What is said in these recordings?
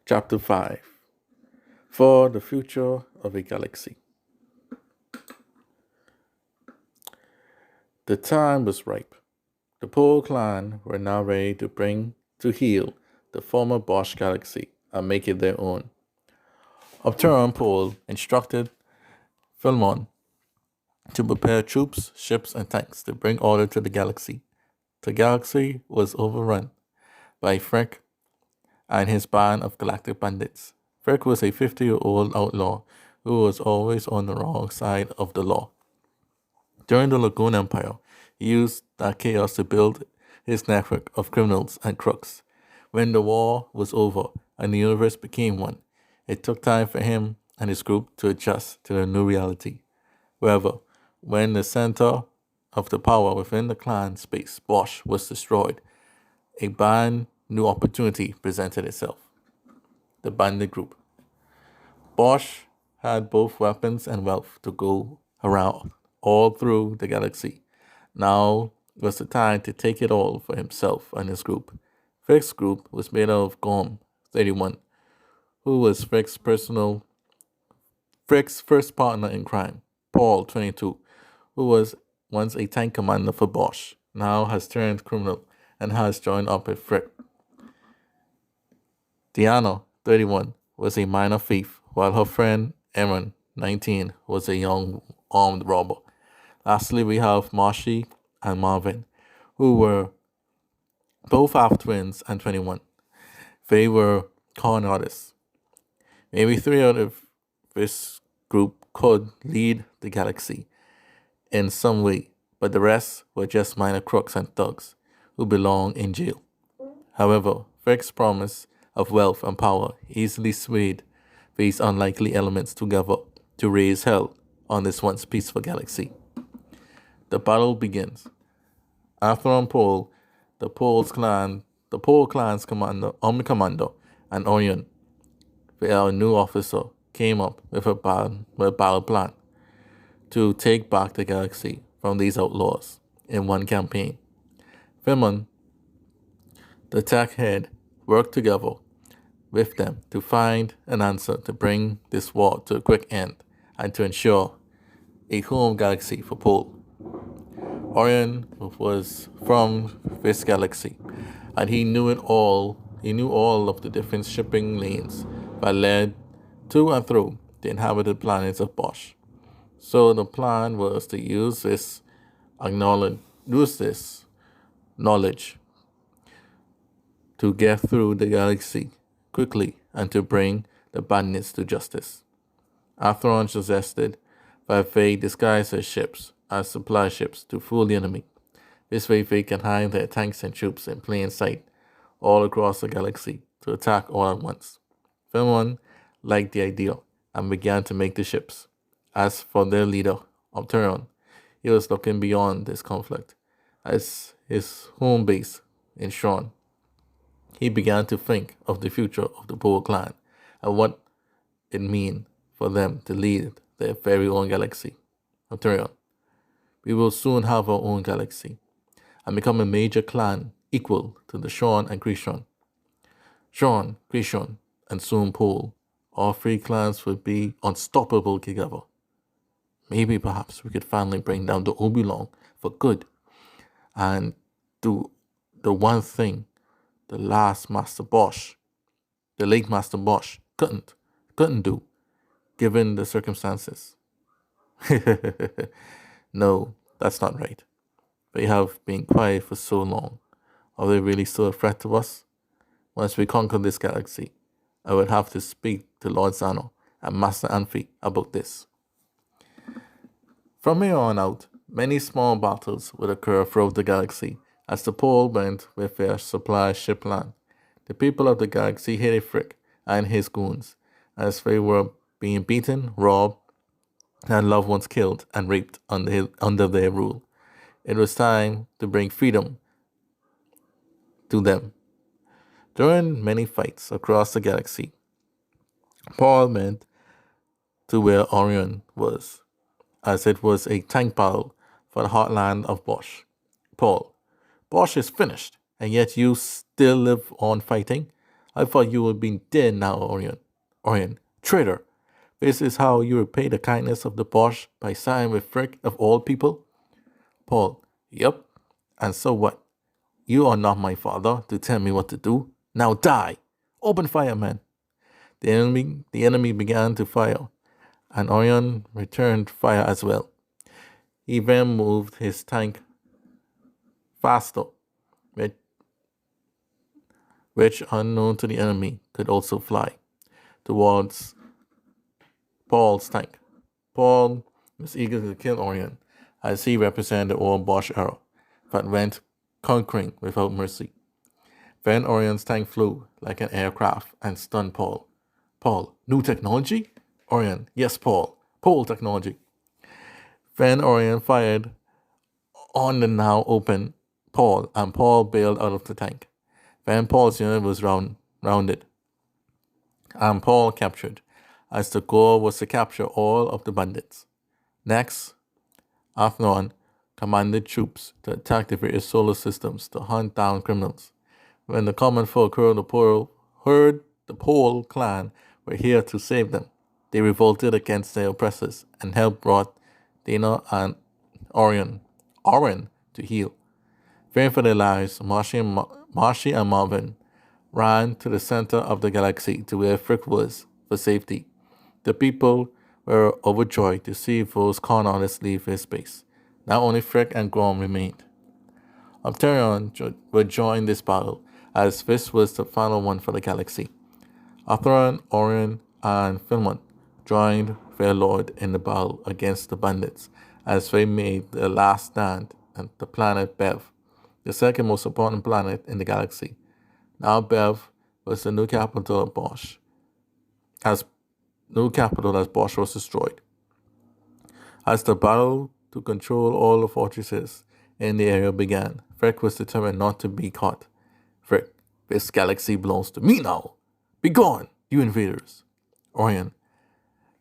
Chapter 5 For the Future of a Galaxy. The time was ripe. The Pol Clan were now ready to heal the former Bosch galaxy and make it their own. Upturn Pol instructed Philmon to prepare troops, ships, and tanks to bring order to the galaxy. The galaxy was overrun by Freck and his band of galactic bandits. Freck was a 50-year-old outlaw who was always on the wrong side of the law. During the Lagoon Empire, he used that chaos to build his network of criminals and crooks. When the war was over and the universe became one, it took time for him and his group to adjust to the new reality. However, when the center of the power within the clan space, Bosch, was destroyed, a brand new opportunity presented itself. The bandit group. Bosch had both weapons and wealth to go around all through the galaxy. Now was the time to take it all for himself and his group. Frick's group was made out of Gorm, 31, who was Frick's first partner in crime. Pol, 22, who was once a tank commander for Bosch, now has turned criminal and has joined up with Frick. Diana, 31, was a minor thief, while her friend Aaron, 19, was a young armed robber. Lastly, we have Marshy and Marvin, who were both half twins and 21. They were con artists. Maybe 3 out of this group could lead the galaxy in some way, but the rest were just minor crooks and thugs who belong in jail. However, Frick's promise of wealth and power easily swayed these unlikely elements together to raise hell on this once peaceful galaxy. The battle begins. After Pol, the Pol Clan's commander, and Orion, their new officer, came up with a battle plan to take back the galaxy from these outlaws in one campaign. Philmon, the tech head, worked together with them to find an answer to bring this war to a quick end and to ensure a home galaxy for Pol. Orion was from this galaxy, and he knew it all. He knew all of the different shipping lanes that led to and through the inhabited planets of Bosch. So the plan was to use this knowledge to get through the galaxy quickly and to bring the bandits to justice. Atheron suggested that they disguise their ships as supply ships to fool the enemy. This way they can hide their tanks and troops in plain sight all across the galaxy to attack all at once. Philmon liked the idea and began to make the ships. As for their leader, Opteron, he was looking beyond this conflict. As his home base in Shron, he began to think of the future of the Pol Clan and what it meant for them to lead their very own galaxy. Opteron, we will soon have our own galaxy and become a major clan equal to the Shron and Krishon. Shron, Krishon, and soon Pol, all 3 clans would be unstoppable together. Maybe perhaps we could finally bring down the Oberon for good and do the one thing the late Master Bosch couldn't do, given the circumstances. No, that's not right. They have been quiet for so long. Are they really still a threat to us? Once we conquer this galaxy, I would have to speak to Lord Zano and Master Amphi about this. From here on out, many small battles would occur throughout the galaxy as the Pol went with their supply ship plan. The people of the galaxy hated Frick and his goons as they were being beaten, robbed, and loved ones killed and raped under their rule. It was time to bring freedom to them. During many fights across the galaxy, Pol went to where Orion was, as it was a tank battle for the heartland of Bosch. Pol, Bosch is finished, and yet you still live on fighting? I thought you would be dead now, Orion. Orion, traitor. This is how you repay the kindness of the Bosch by siding with Frick of all people? Paul, yep. And so what? You are not my father to tell me what to do. Now die! Open fire, man! The enemy began to fire, and Orion returned fire as well. He then moved his tank faster, which, which unknown to the enemy, could also fly, towards Paul's tank. Paul was eager to kill Orion, as he represented the old Bosch era, but went conquering without mercy. Then Orion's tank flew like an aircraft and stunned Paul. Paul, new technology? Orion, yes, Paul. Pol technology. Then Orion fired on the now open Paul, and Paul bailed out of the tank. Then Paul's unit was rounded, and Paul captured, as the goal was to capture all of the bandits. Next, Athnon commanded troops to attack the various solar systems to hunt down criminals. When the common folk heard the Pol Clan were here to save them, they revolted against their oppressors and helped brought Dana and Orion to heal. Fearing for their lives, Marshy and Marvin ran to the center of the galaxy to where Frick was for safety. The people were overjoyed to see those con artists leave his space. Now only Frick and Grom remained. Upterion would join this battle, as this was the final one for the galaxy. Atheron, Orion, and Philmon joined their lord in the battle against the bandits, as they made their last stand at the planet Bev, the second most important planet in the galaxy. Now Bev was the new capital of Bosch, as Bosch was destroyed. As the battle to control all the fortresses in the area began, Frick was determined not to be caught. Frick, this galaxy belongs to me now. Be gone, you invaders. Orion,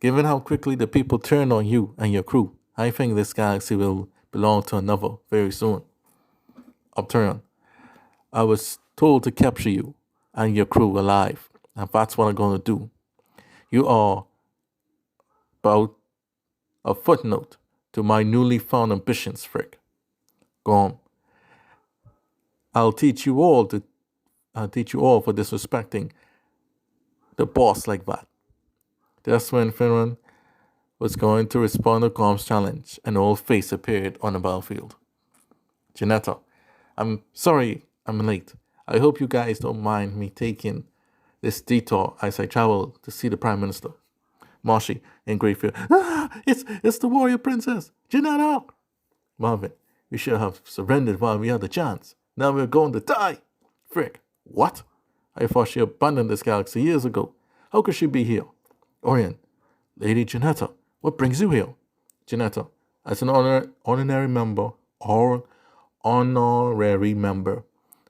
given how quickly the people turned on you and your crew, I think this galaxy will belong to another very soon. Upterion, I was told to capture you and your crew alive, and that's what I'm going to do. You are about a footnote to my newly found ambitions, Frick. Grom, I'll teach you all for disrespecting the boss like that. Just when Finran was going to respond to Grom's challenge, an old face appeared on the battlefield. Janetta, I'm sorry I'm late. I hope you guys don't mind me taking this detour as I travel to see the Prime Minister. Marshy, in great fear, it's the warrior princess, Janetta! Marvin, we should have surrendered while we had the chance. Now we're going to die. Frick, what? I thought she abandoned this galaxy years ago. How could she be here? Orion, Lady Janetta, what brings you here? Janetta, as an honorary member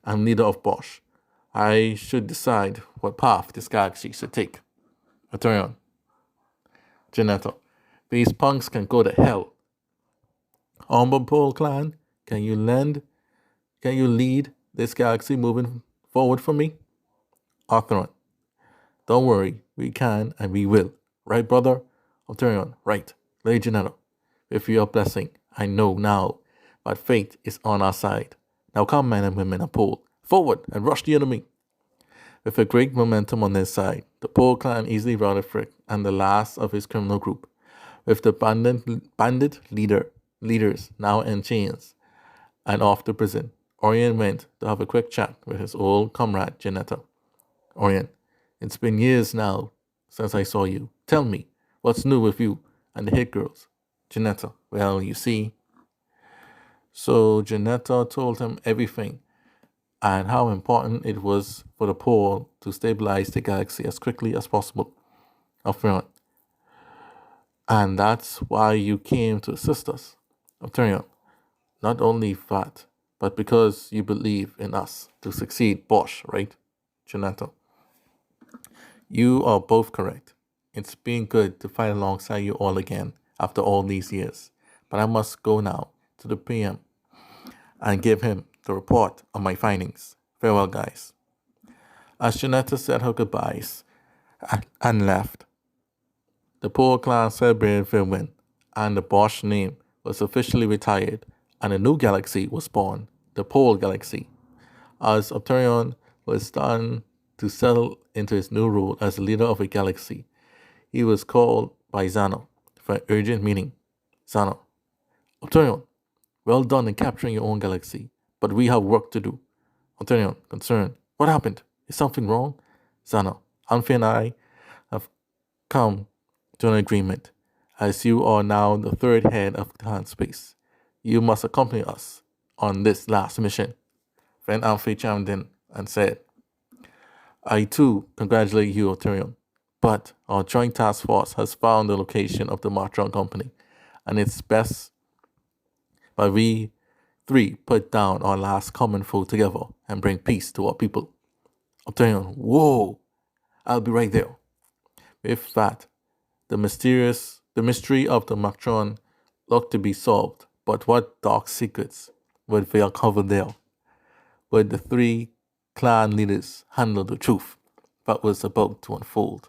and leader of Bosch, I should decide what path this galaxy should take. Aterion, Janetta, these punks can go to hell. Humble Pol Clan, can you lead this galaxy moving forward for me? Atheron, don't worry, we can and we will. Right, brother? Alterion, right. Lady Janetta, with your blessing, I know now that fate is on our side. Now come, men and women of Pol, forward and rush the enemy. With a great momentum on their side, the Pol Clan easily routed Frick and the last of his criminal group, with the bandit leaders now in chains and off to prison. Orion went to have a quick chat with his old comrade Janetta. Orion, it's been years now since I saw you. Tell me, what's new with you and the hit girls? Janetta, well, you see. So Janetta told him everything and how important it was for the Pol to stabilize the galaxy as quickly as possible. Alfreon, and that's why you came to assist us. Alfreon, not only that, but because you believe in us to succeed Bosch, right? Janetta, you are both correct. It's been good to fight alongside you all again after all these years. But I must go now to the PM and give him the report on my findings. Farewell, guys. As Janetta said her goodbyes and left, the Pol Clan celebrated their win, and the Bosch name was officially retired, and a new galaxy was born, the Pol Galaxy. As Opterion was starting to settle into his new role as the leader of a galaxy, he was called by Xano for an urgent meeting. Xano, Opterion, well done in capturing your own galaxy, but we have work to do. Opterion, concerned, what happened? Is something wrong? Xano, Anfi and I have come to an agreement. As you are now the third head of Clan Space, you must accompany us on this last mission. Then Amphi chimed in and said, I too congratulate you, Otterion, but our joint task force has found the location of the Martron Company, and it's best that we three put down our last common foe together and bring peace to our people. Otterion, whoa, I'll be right there. With that, the mystery of the Martron looked to be solved, but what dark secrets would they uncover there? Would the three clan leaders handle the truth that was about to unfold?